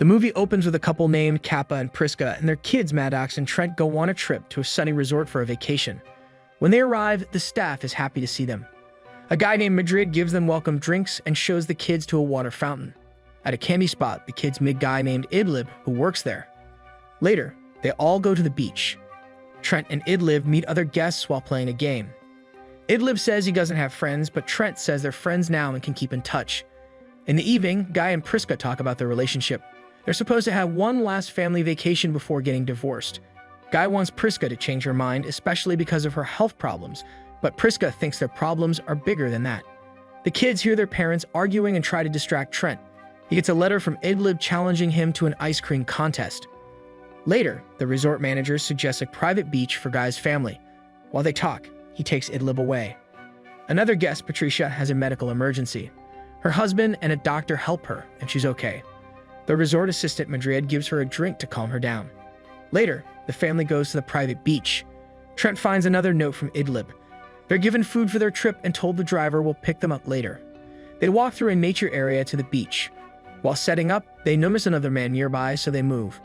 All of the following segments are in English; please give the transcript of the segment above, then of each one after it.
The movie opens with a couple named Kappa and Priska and their kids Maddox and Trent go on a trip to a sunny resort for a vacation. When they arrive, the staff is happy to see them. A guy named Madrid gives them welcome drinks and shows the kids to a water fountain. At a candy spot, the kids meet a guy named Idlib who works there. Later, they all go to the beach. Trent and Idlib meet other guests while playing a game. Idlib says he doesn't have friends, but Trent says they're friends now and can keep in touch. In the evening, Guy and Priska talk about their relationship. They're supposed to have one last family vacation before getting divorced. Guy wants Priska to change her mind, especially because of her health problems, but Priska thinks their problems are bigger than that. The kids hear their parents arguing and try to distract Trent. He gets a letter from Idlib challenging him to an ice cream contest. Later, the resort manager suggests a private beach for Guy's family. While they talk, he takes Idlib away. Another guest, Patricia, has a medical emergency. Her husband and a doctor help her, and she's okay. The resort assistant Madrid gives her a drink to calm her down. Later, the family goes to the private beach. Trent finds another note from Idlib. They're given food for their trip and told the driver will pick them up later. They walk through a nature area to the beach. While setting up, they notice another man nearby, so they move.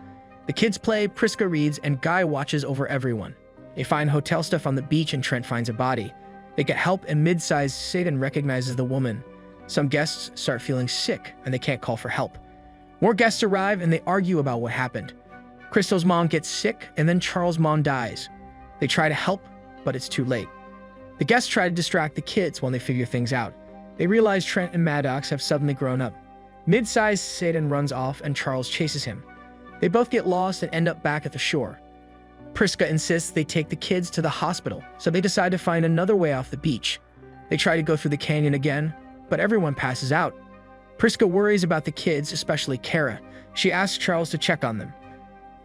The kids play, Priska reads, and Guy watches over everyone. They find hotel stuff on the beach and Trent finds a body. They get help and mid-sized Satan recognizes the woman. Some guests start feeling sick and they can't call for help. More guests arrive and they argue about what happened. Crystal's mom gets sick and then Charles' mom dies. They try to help, but it's too late. The guests try to distract the kids while they figure things out. They realize Trent and Maddox have suddenly grown up. Mid-sized Satan runs off and Charles chases him. They both get lost and end up back at the shore. Priska insists they take the kids to the hospital, so they decide to find another way off the beach. They try to go through the canyon again, but everyone passes out. Priska worries about the kids, especially Kara. She asks Charles to check on them.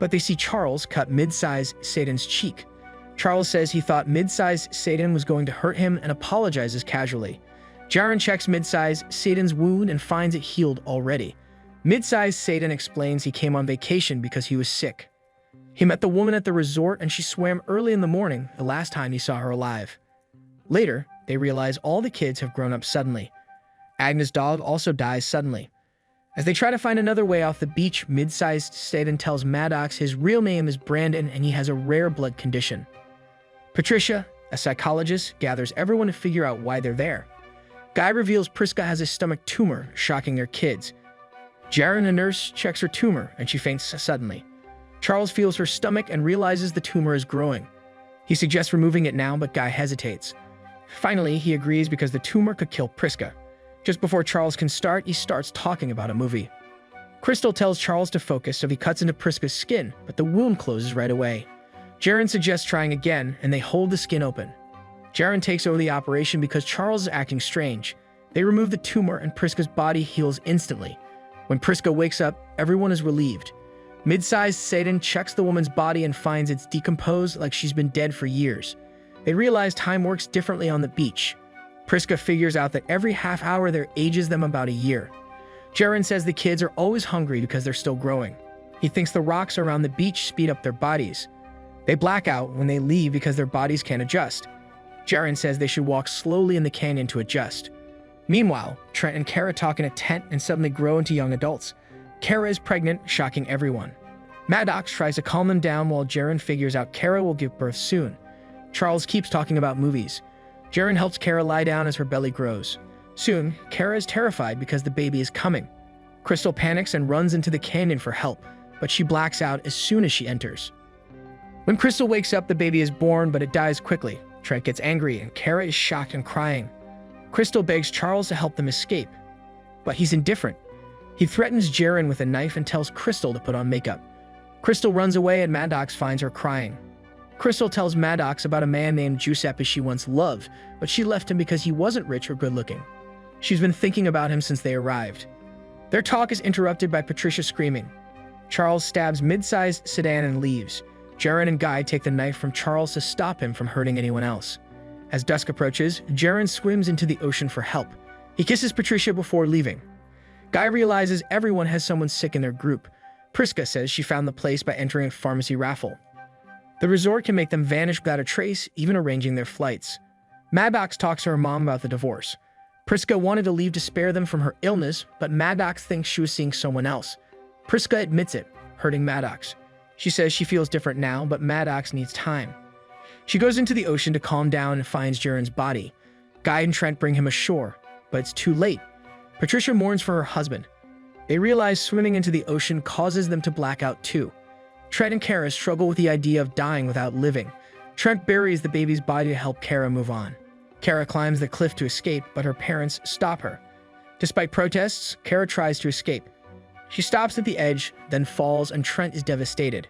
But they see Charles cut mid-sized Satan's cheek. Charles says he thought mid-sized Satan was going to hurt him and apologizes casually. Jaren checks mid-sized Satan's wound and finds it healed already. Mid-sized Satan explains he came on vacation because he was sick. He met the woman at the resort and she swam early in the morning, the last time he saw her alive. Later, they realize all the kids have grown up suddenly. Agnes' dog also dies suddenly. As they try to find another way off the beach, mid-sized Satan tells Maddox his real name is Brandon and he has a rare blood condition. Patricia, a psychologist, gathers everyone to figure out why they're there. Guy reveals Priska has a stomach tumor, shocking their kids. Jaren, a nurse, checks her tumor and she faints suddenly. Charles feels her stomach and realizes the tumor is growing. He suggests removing it now, but Guy hesitates. Finally, he agrees because the tumor could kill Priska. Just before Charles can start, he starts talking about a movie. Crystal tells Charles to focus, so he cuts into Priska's skin, but the wound closes right away. Jaren suggests trying again, and they hold the skin open. Jaren takes over the operation because Charles is acting strange. They remove the tumor, and Priska's body heals instantly. When Priska wakes up, everyone is relieved. Mid-sized Satan checks the woman's body and finds it's decomposed like she's been dead for years. They realize time works differently on the beach. Priska figures out that every half hour there ages them about a year. Jaren says the kids are always hungry because they're still growing. He thinks the rocks around the beach speed up their bodies. They black out when they leave because their bodies can't adjust. Jaren says they should walk slowly in the canyon to adjust. Meanwhile, Trent and Kara talk in a tent and suddenly grow into young adults. Kara is pregnant, shocking everyone. Maddox tries to calm them down while Jaren figures out Kara will give birth soon. Charles keeps talking about movies. Jaren helps Kara lie down as her belly grows. Soon, Kara is terrified because the baby is coming. Crystal panics and runs into the canyon for help, but she blacks out as soon as she enters. When Crystal wakes up, the baby is born, but it dies quickly. Trent gets angry and Kara is shocked and crying. Crystal begs Charles to help them escape, but he's indifferent. He threatens Jaren with a knife and tells Crystal to put on makeup. Crystal runs away and Maddox finds her crying. Crystal tells Maddox about a man named Giuseppe she once loved, but she left him because he wasn't rich or good-looking. She's been thinking about him since they arrived. Their talk is interrupted by Patricia screaming. Charles stabs mid-sized Sedan and leaves. Jaren and Guy take the knife from Charles to stop him from hurting anyone else. As dusk approaches, Jaren swims into the ocean for help. He kisses Patricia before leaving. Guy realizes everyone has someone sick in their group. Priska says she found the place by entering a pharmacy raffle. The resort can make them vanish without a trace, even arranging their flights. Maddox talks to her mom about the divorce. Priska wanted to leave to spare them from her illness, but Maddox thinks she was seeing someone else. Priska admits it, hurting Maddox. She says she feels different now, but Maddox needs time. She goes into the ocean to calm down and finds Jaren's body. Guy and Trent bring him ashore, but it's too late. Patricia mourns for her husband. They realize swimming into the ocean causes them to black out too. Trent and Kara struggle with the idea of dying without living. Trent buries the baby's body to help Kara move on. Kara climbs the cliff to escape, but her parents stop her. Despite protests, Kara tries to escape. She stops at the edge, then falls, and Trent is devastated.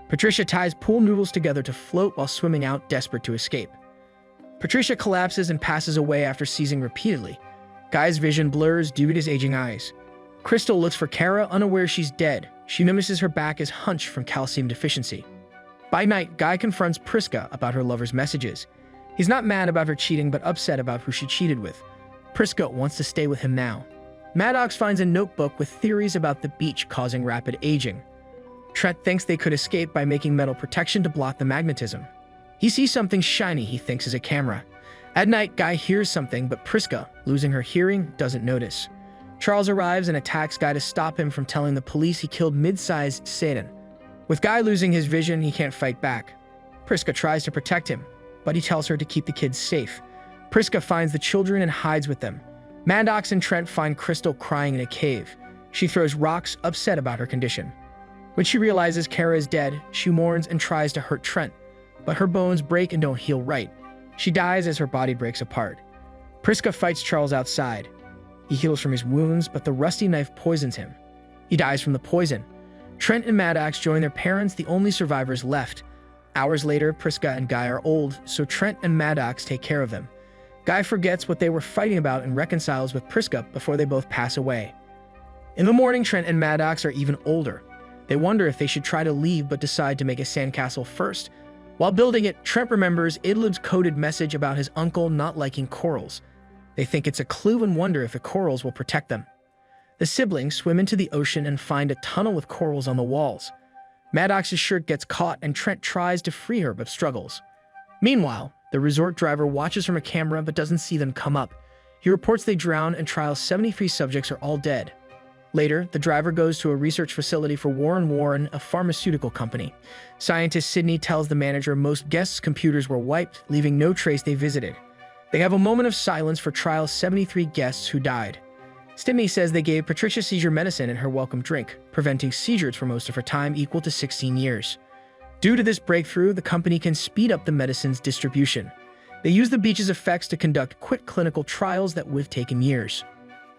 Patricia ties pool noodles together to float while swimming out, desperate to escape. Patricia collapses and passes away after seizing repeatedly. Guy's vision blurs due to his aging eyes. Crystal looks for Kara, unaware she's dead. She notices her back is hunched from calcium deficiency. By night, Guy confronts Priska about her lover's messages. He's not mad about her cheating, but upset about who she cheated with. Priska wants to stay with him now. Maddox finds a notebook with theories about the beach causing rapid aging. Trent thinks they could escape by making metal protection to block the magnetism. He sees something shiny he thinks is a camera. At night, Guy hears something, but Priska, losing her hearing, doesn't notice. Charles arrives and attacks Guy to stop him from telling the police he killed mid-sized Satan. With Guy losing his vision, he can't fight back. Priska tries to protect him, but he tells her to keep the kids safe. Priska finds the children and hides with them. Maddox and Trent find Crystal crying in a cave. She throws rocks, upset about her condition. When she realizes Kara is dead, she mourns and tries to hurt Trent, but her bones break and don't heal right. She dies as her body breaks apart. Priska fights Charles outside. He heals from his wounds, but the rusty knife poisons him. He dies from the poison. Trent and Maddox join their parents, the only survivors left. Hours later, Priska and Guy are old, so Trent and Maddox take care of them. Guy forgets what they were fighting about and reconciles with Priska before they both pass away. In the morning, Trent and Maddox are even older. They wonder if they should try to leave, but decide to make a sandcastle first. While building it, Trent remembers Idlib's coded message about his uncle not liking corals. They think it's a clue and wonder if the corals will protect them. The siblings swim into the ocean and find a tunnel with corals on the walls. Maddox's shirt gets caught and Trent tries to free her but struggles. Meanwhile, the resort driver watches from a camera but doesn't see them come up. He reports they drowned and trial's 73 subjects are all dead. Later, the driver goes to a research facility for Warren Warren, a pharmaceutical company. Scientist Sydney tells the manager most guests' computers were wiped, leaving no trace they visited. They have a moment of silence for trial's 73 guests who died. Sydney says they gave Patricia seizure medicine in her welcome drink, preventing seizures for most of her time, equal to 16 years. Due to this breakthrough, the company can speed up the medicine's distribution. They use the beach's effects to conduct quick clinical trials that would have taken years.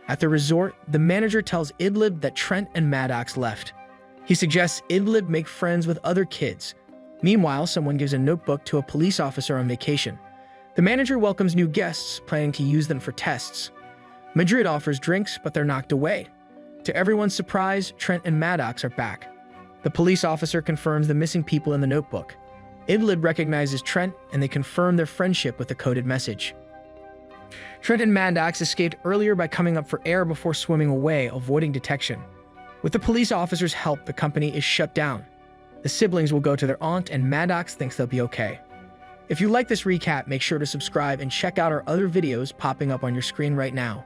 At the resort, the manager tells Idlib that Trent and Maddox left. He suggests Idlib make friends with other kids. Meanwhile, someone gives a notebook to a police officer on vacation. The manager welcomes new guests, planning to use them for tests. Madrid offers drinks, but they're knocked away. To everyone's surprise, Trent and Maddox are back. The police officer confirms the missing people in the notebook. Idlib recognizes Trent, and they confirm their friendship with the coded message. Trent and Maddox escaped earlier by coming up for air before swimming away, avoiding detection. With the police officer's help, the company is shut down. The siblings will go to their aunt, and Maddox thinks they'll be okay. If you like this recap, make sure to subscribe and check out our other videos popping up on your screen right now.